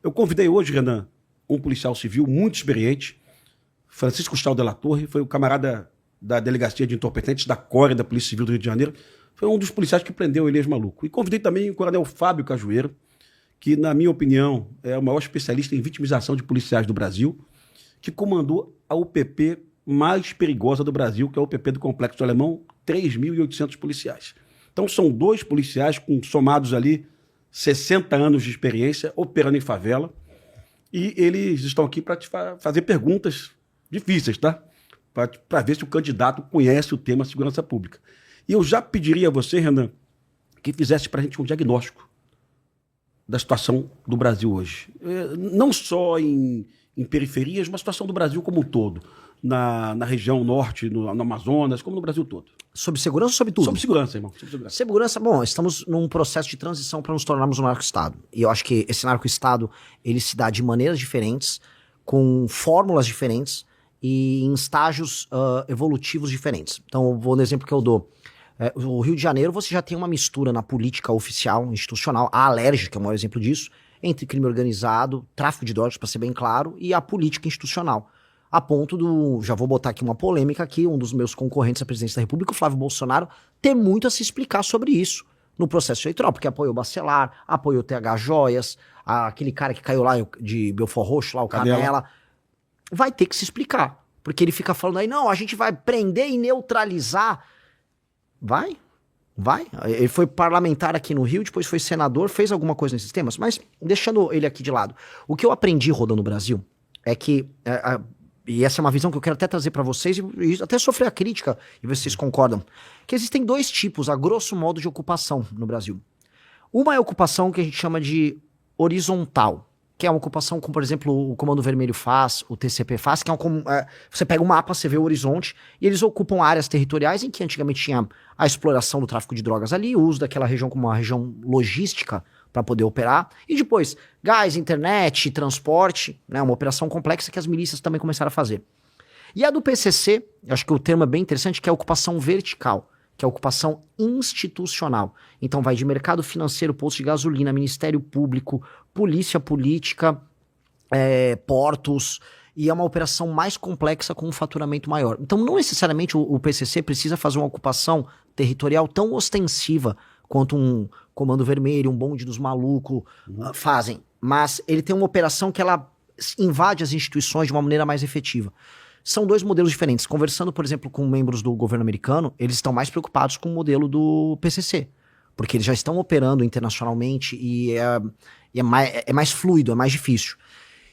Eu convidei hoje, Renan, um policial civil muito experiente, Francisco Gustavo de la Torre, foi o camarada da Delegacia de Entorpecentes da CORE, da Polícia Civil do Rio de Janeiro, foi um dos policiais que prendeu o Elias Maluco. E convidei também o coronel Fábio Cajueiro, que, na minha opinião, é o maior especialista em vitimização de policiais do Brasil, que comandou a UPP mais perigosa do Brasil, que é a UPP do Complexo do Alemão, 3.800 policiais. Então são 2 policiais com somados ali 60 anos de experiência, operando em favela, e eles estão aqui para te fazer perguntas difíceis, tá? Para ver se o candidato conhece o tema segurança pública. E eu já pediria a você, Renan, que fizesse para a gente um diagnóstico da situação do Brasil hoje. Não só em periferias, mas a situação do Brasil como um todo. Na região norte, no Amazonas, como no Brasil todo. Sobre segurança ou sobre tudo? Sobre segurança, irmão. Sobre segurança. Segurança, bom, estamos num processo de transição para nos tornarmos um narco-estado. E eu acho que esse narco-estado, ele se dá de maneiras diferentes, com fórmulas diferentes e em estágios evolutivos diferentes. Então, eu vou no exemplo que eu dou. O Rio de Janeiro, você já tem uma mistura na política oficial, institucional, a Alerj, que é o maior exemplo disso, entre crime organizado, tráfico de drogas, para ser bem claro, e a política institucional. A ponto do, já vou botar aqui uma polêmica aqui, um dos meus concorrentes à presidência da República, o Flávio Bolsonaro, ter muito a se explicar sobre isso no processo eleitoral, porque apoiou o Bacelar, apoiou o TH Joias, aquele cara que caiu lá de Belfort Roxo, lá o Canela, vai ter que se explicar, porque ele fica falando aí, não, a gente vai prender e neutralizar. Vai. Ele foi parlamentar aqui no Rio, depois foi senador, fez alguma coisa nesses temas, mas deixando ele aqui de lado, o que eu aprendi rodando no Brasil é que... e essa é uma visão que eu quero até trazer para vocês e até sofrer a crítica e ver se vocês concordam, que existem 2 tipos, a grosso modo, de ocupação no Brasil. Uma é a ocupação que a gente chama de horizontal, que é uma ocupação como, por exemplo, o Comando Vermelho faz, o TCP faz, que é você pega um mapa, você vê o horizonte, e eles ocupam áreas territoriais em que antigamente tinha a exploração do tráfico de drogas ali, o uso daquela região como uma região logística para poder operar, e depois gás, internet, transporte, né, uma operação complexa que as milícias também começaram a fazer. E a do PCC, acho que o termo é bem interessante, que é a ocupação vertical, que é a ocupação institucional. Então vai de mercado financeiro, posto de gasolina, Ministério Público, polícia política, portos, e é uma operação mais complexa com um faturamento maior. Então não necessariamente o PCC precisa fazer uma ocupação territorial tão ostensiva quanto um Comando Vermelho, um bonde dos malucos fazem. Mas ele tem uma operação que ela invade as instituições de uma maneira mais efetiva. São 2 modelos diferentes. Conversando, por exemplo, com membros do governo americano, eles estão mais preocupados com o modelo do PCC, porque eles já estão operando internacionalmente e é mais fluido, é mais difícil.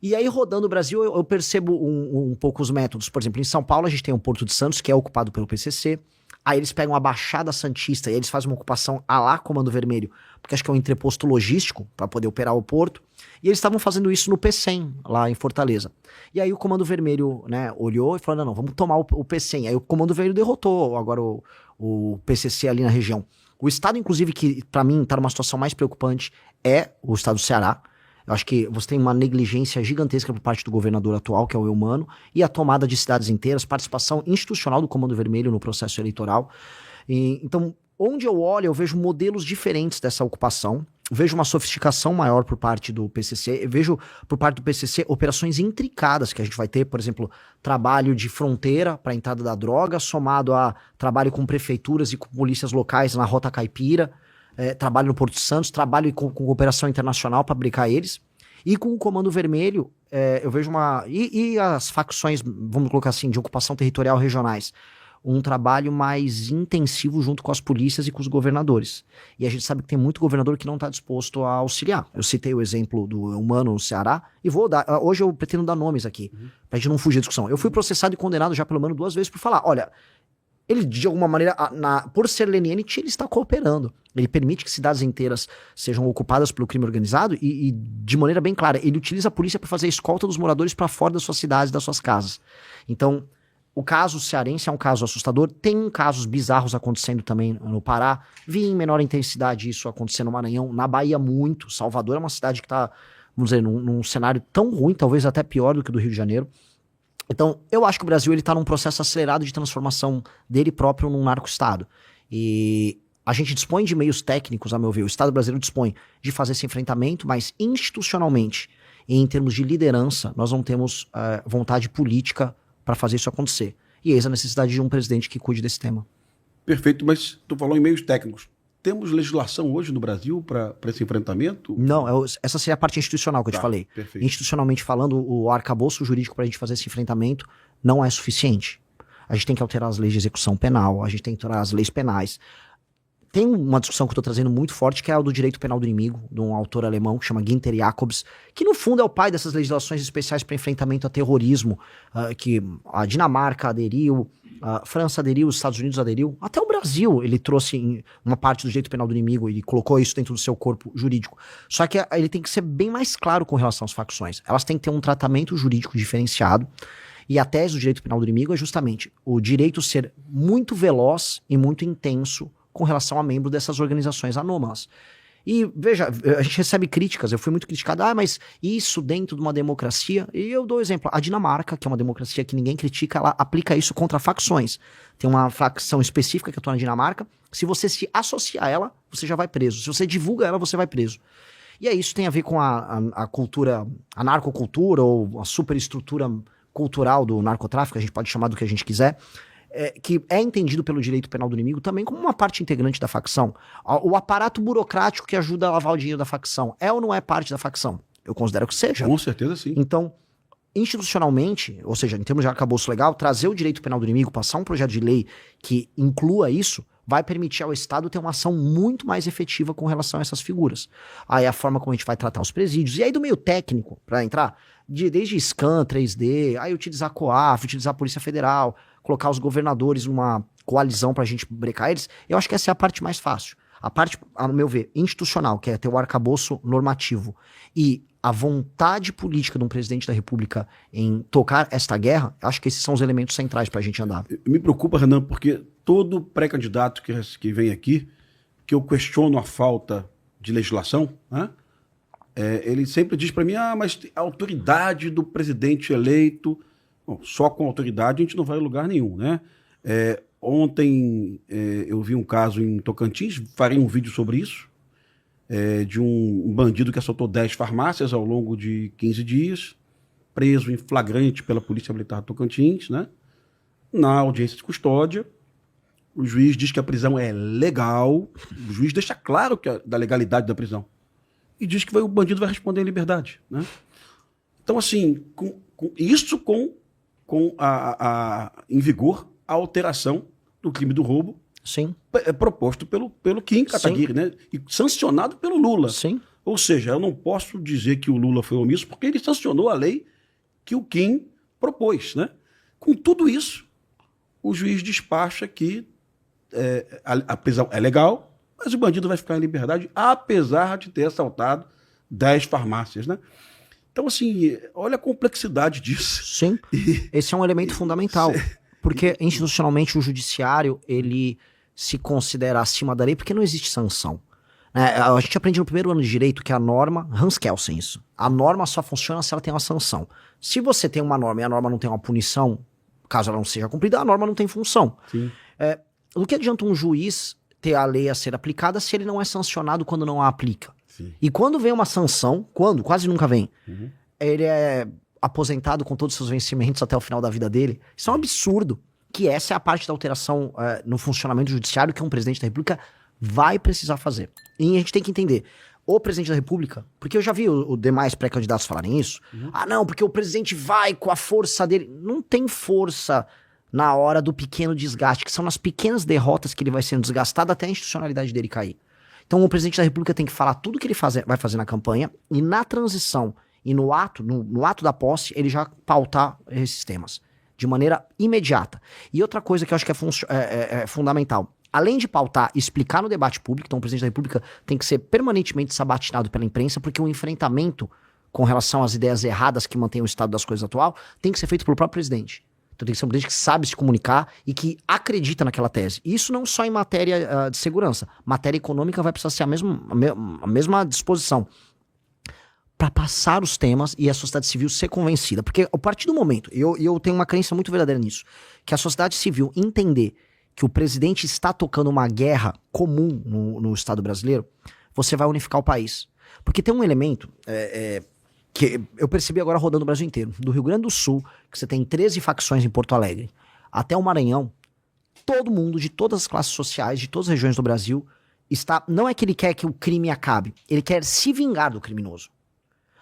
E aí, rodando o Brasil, eu percebo um pouco os métodos. Por exemplo, em São Paulo, a gente tem o Porto de Santos, que é ocupado pelo PCC. Aí eles pegam a Baixada Santista e eles fazem uma ocupação à lá Comando Vermelho, porque acho que é um entreposto logístico para poder operar o porto. E eles estavam fazendo isso no P100, lá em Fortaleza. E aí o Comando Vermelho, né, olhou e falou, não, vamos tomar o P100. Aí o Comando Vermelho derrotou agora o PCC ali na região. O estado, inclusive, que para mim está numa situação mais preocupante é o estado do Ceará. Eu acho que você tem uma negligência gigantesca por parte do governador atual, que é o Eumano, e a tomada de cidades inteiras, participação institucional do Comando Vermelho no processo eleitoral. Então, onde eu olho, eu vejo modelos diferentes dessa ocupação, vejo uma sofisticação maior por parte do PCC, eu vejo por parte do PCC operações intricadas que a gente vai ter, por exemplo, trabalho de fronteira para a entrada da droga, somado a trabalho com prefeituras e com polícias locais na Rota Caipira, trabalho no Porto de Santos, trabalho com cooperação internacional para aplicar eles. E com o Comando Vermelho, eu vejo uma... E as facções, vamos colocar assim, de ocupação territorial regionais. Um trabalho mais intensivo junto com as polícias e com os governadores. E a gente sabe que tem muito governador que não está disposto a auxiliar. Eu citei o exemplo do Eumano no Ceará, e vou dar... Hoje eu pretendo dar nomes aqui, pra gente não fugir da discussão. Eu fui processado e condenado já pelo menos 2 vezes por falar, olha... Ele, de alguma maneira, por ser leniente, ele está cooperando. Ele permite que cidades inteiras sejam ocupadas pelo crime organizado e de maneira bem clara, ele utiliza a polícia para fazer a escolta dos moradores para fora das suas cidades, das suas casas. Então, o caso cearense é um caso assustador. Tem casos bizarros acontecendo também no Pará. Vi em menor intensidade isso acontecendo no Maranhão. Na Bahia, muito. Salvador é uma cidade que está, vamos dizer, num cenário tão ruim, talvez até pior do que o do Rio de Janeiro. Então, eu acho que o Brasil está num processo acelerado de transformação dele próprio num narco-estado. E a gente dispõe de meios técnicos, a meu ver, o Estado brasileiro dispõe de fazer esse enfrentamento, mas institucionalmente e em termos de liderança, nós não temos vontade política para fazer isso acontecer. E eis a necessidade de um presidente que cuide desse tema. Perfeito, mas tu falou em meios técnicos. Temos legislação hoje no Brasil para esse enfrentamento? Não, essa seria a parte institucional que eu te falei. Perfeito. Institucionalmente falando, o arcabouço jurídico para a gente fazer esse enfrentamento não é suficiente. A gente tem que alterar as leis de execução penal, a gente tem que alterar as leis penais. Tem uma discussão que eu estou trazendo muito forte, que é a do direito penal do inimigo, de um autor alemão que chama Günther Jacobs, que no fundo é o pai dessas legislações especiais para enfrentamento a terrorismo, que a Dinamarca aderiu, a França aderiu, os Estados Unidos aderiu, até o Brasil ele trouxe uma parte do direito penal do inimigo e colocou isso dentro do seu corpo jurídico. Só que ele tem que ser bem mais claro com relação às facções. Elas têm que ter um tratamento jurídico diferenciado. E a tese do direito penal do inimigo é justamente o direito ser muito veloz e muito intenso com relação a membro dessas organizações anômalas. E veja, a gente recebe críticas, eu fui muito criticado, mas isso dentro de uma democracia, e eu dou exemplo, a Dinamarca, que é uma democracia que ninguém critica, ela aplica isso contra facções. Tem uma facção específica que atua na Dinamarca, se você se associar a ela, você já vai preso. Se você divulga ela, você vai preso. E isso tem a ver com a cultura, a narcocultura ou a superestrutura cultural do narcotráfico, a gente pode chamar do que a gente quiser, que é entendido pelo direito penal do inimigo também como uma parte integrante da facção. O aparato burocrático que ajuda a lavar o dinheiro da facção é ou não é parte da facção? Eu considero que seja. Com certeza sim. Então, institucionalmente, ou seja, em termos de arcabouço legal, trazer o direito penal do inimigo, passar um projeto de lei que inclua isso, vai permitir ao Estado ter uma ação muito mais efetiva com relação a essas figuras. Aí a forma como a gente vai tratar os presídios. E aí do meio técnico, para entrar, desde scan, 3D, aí utilizar a COAF, utilizar a Polícia Federal, colocar os governadores numa coalizão pra gente brecar eles, eu acho que essa é a parte mais fácil. A parte, a meu ver, institucional, que é ter o arcabouço normativo e a vontade política de um presidente da República em tocar esta guerra, acho que esses são os elementos centrais pra gente andar. Me preocupa, Renan, porque todo pré-candidato que vem aqui, que eu questiono a falta de legislação, né? Ele sempre diz para mim, mas a autoridade do presidente eleito... Bom, só com autoridade a gente não vai a lugar nenhum, né? Ontem eu vi um caso em Tocantins, farei um vídeo sobre isso, de um bandido que assaltou 10 farmácias ao longo de 15 dias, preso em flagrante pela Polícia Militar de Tocantins, né? Na audiência de custódia, o juiz diz que a prisão é legal, o juiz deixa claro da legalidade da prisão, e diz que o bandido vai responder em liberdade, né? Então, assim, isso com em vigor a alteração do crime do roubo. Sim. Proposto pelo Kim Kataguiri, né? E sancionado pelo Lula. Sim. Ou seja, eu não posso dizer que o Lula foi omisso porque ele sancionou a lei que o Kim propôs, né? Com tudo isso, o juiz despacha que a prisão é legal, mas o bandido vai ficar em liberdade apesar de ter assaltado 10 farmácias, né? Então, assim, olha a complexidade disso. Sim, esse é um elemento fundamental, porque institucionalmente o judiciário, ele se considera acima da lei porque não existe sanção. A gente aprende no primeiro ano de direito que a norma, Hans Kelsen isso, a norma só funciona se ela tem uma sanção. Se você tem uma norma e a norma não tem uma punição, caso ela não seja cumprida, a norma não tem função. Sim. Do que adianta um juiz ter a lei a ser aplicada se ele não é sancionado quando não a aplica? Sim. E quando vem uma sanção, quase nunca vem, ele é aposentado com todos os seus vencimentos até o final da vida dele. Isso é um absurdo, que essa é a parte da alteração no funcionamento judiciário que um presidente da República vai precisar fazer. E a gente tem que entender, o presidente da República, porque eu já vi os demais pré-candidatos falarem isso, não, porque o presidente vai com a força dele. Não tem força na hora do pequeno desgaste, que são nas pequenas derrotas que ele vai sendo desgastado até a institucionalidade dele cair. Então o presidente da República tem que falar tudo que ele vai fazer na campanha e na transição e no ato da posse ele já pautar esses temas de maneira imediata. E outra coisa que eu acho que é fundamental, além de pautar e explicar no debate público, então o presidente da República tem que ser permanentemente sabatinado pela imprensa, porque o enfrentamento com relação às ideias erradas que mantêm o estado das coisas atual tem que ser feito pelo próprio presidente. Então tem que ser um presidente que sabe se comunicar e que acredita naquela tese. E isso não só em matéria de segurança. Matéria econômica vai precisar ser a mesma disposição para passar os temas e a sociedade civil ser convencida. Porque a partir do momento, eu tenho uma crença muito verdadeira nisso, que a sociedade civil entender que o presidente está tocando uma guerra comum no Estado brasileiro, você vai unificar o país. Porque tem um elemento que eu percebi agora rodando o Brasil inteiro. Do Rio Grande do Sul, que você tem 13 facções em Porto Alegre, até o Maranhão, todo mundo de todas as classes sociais, de todas as regiões do Brasil, não é que ele quer que o crime acabe, ele quer se vingar do criminoso.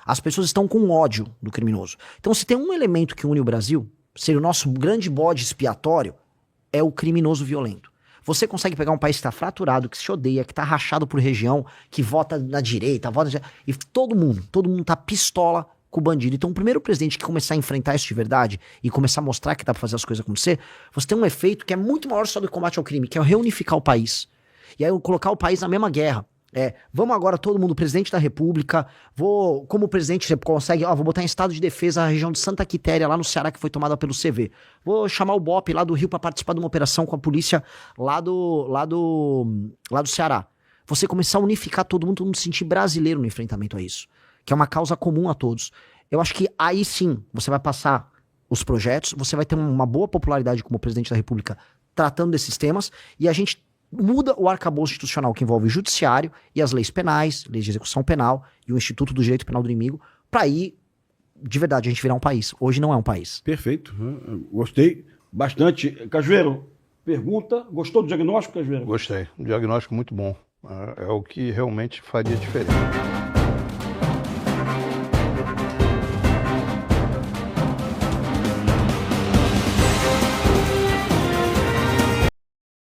As pessoas estão com ódio do criminoso. Então, se tem um elemento que une o Brasil, ser o nosso grande bode expiatório, é o criminoso violento. Você consegue pegar um país que está fraturado, que se odeia, que está rachado por região, que vota na direita, e todo mundo tá pistola com o bandido. Então, o primeiro presidente que começar a enfrentar isso de verdade e começar a mostrar que dá pra fazer as coisas acontecer, você tem um efeito que é muito maior só do combate ao crime, que é reunificar o país. E aí, colocar o país na mesma guerra. Vamos agora todo mundo, presidente da república, como presidente você consegue, vou botar em estado de defesa a região de Santa Quitéria, lá no Ceará, que foi tomada pelo CV. Vou chamar o BOP lá do Rio para participar de uma operação com a polícia lá do Ceará. Você começar a unificar todo mundo se sentir brasileiro no enfrentamento a isso, que é uma causa comum a todos. Eu acho que aí sim, você vai passar os projetos, você vai ter uma boa popularidade como presidente da república tratando desses temas, e a gente muda o arcabouço institucional que envolve o judiciário e as leis penais, leis de execução penal e o Instituto do Direito Penal do Inimigo, para aí, de verdade, a gente virar um país. Hoje não é um país. Perfeito. Gostei bastante. Cajueiro, pergunta. Gostou do diagnóstico, Cajueiro? Gostei. Um diagnóstico muito bom. É o que realmente faria diferença.